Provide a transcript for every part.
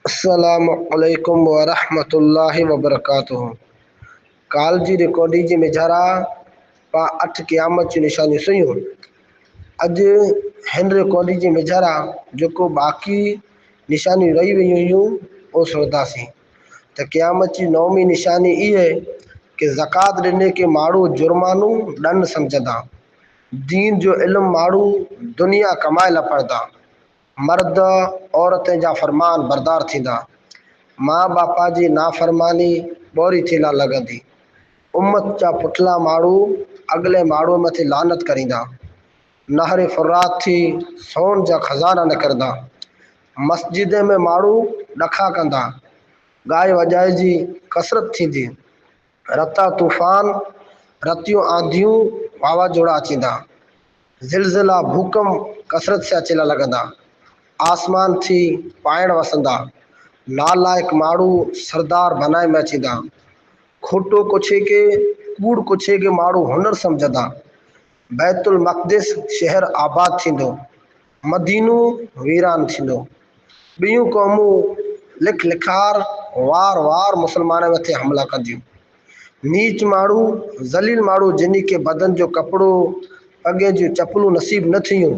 अस्सलामु अलैकुम वरहमतुल्लाहि वबरकातुहू। काल जी रिकॉर्डिंग जी मिझारा पा 8 क़यामत जी निशानी सुयूं। अज हिन रिकॉर्डिंग जी मिझारा जो बाक़ी निशानी रही वही हुयूं वो सुणदासीं। त क़यामत जी नौमी निशानी इहे कि ज़कात ॾिने के माण्हू जुर्मानो ॾंड सम्झंदा। दीन जो इल्मु माण्हू दुनिया कमाए लपड़दा। मर्द औरतें जा फरमान बरदार थींदा। माँ बापा जी नाफरमानी ॿोरी थीला लॻंदी। उम्मत जा पुठला माण्हू अगले माण्हू मथे लानत करींदा। नहर फुरात थी सोन जा खज़ाना निकिरंदा। मस्जिद में माण्हू ॾखा कंदा। गाए वॼाइजी कसरत थींदी। रता तूफ़ान रतियूं आंधियूं वावाझोड़ा अचींदा। ज़िलज़िला भूकंप कसरत से अचेला लॻंदा। आसमान थी पाइण वसंदा। नालायक माण्हू सरदार बनाए में अचींदा। खोटो कुछे के कूड़ कुछे के माण्हू हुनर सम्झंदा। बैतुल मक़दिस शहर आबाद थींदो। मदीनो वीरान थींदो। ॿियूं क़ौमूं लिख लिखार वार वार मुसलमान मथे हमला कंदियूं। नीच माण्हू ज़लील माण्हू जिन्ही के बदन जो कपिड़ो पगे जूं चपलूं नसीब न थियूं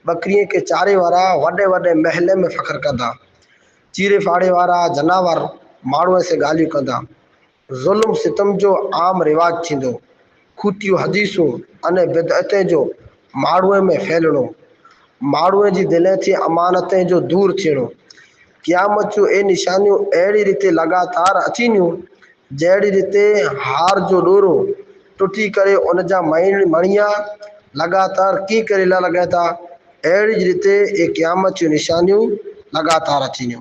बकरीअ के चारे वारा वॾे वॾे महल में फ़ख्र कंदा। चीरे फाड़े वारा जनावर माण्हूअ से ॻाल्हियूं कंदा। ज़ुल्म सितम जो आम रिवाज थींदो। खूटियूं हदीसूं अने बिदअतें जो माण्हूअ में फैलणो। माण्हूअ जी दिलि थी अमानतें जो दूर थियणो। क़यामत जूं ए निशानियूं अहिड़ी रीते लगातार अचींदियूं जहिड़ी रीते हार जो ॾोरो टुटी करे उन जा मणिया लगातार की करे लॻे था। अहिड़ी रीते ये क़यामत जूं निशानियूं लगातार अचींदियूं।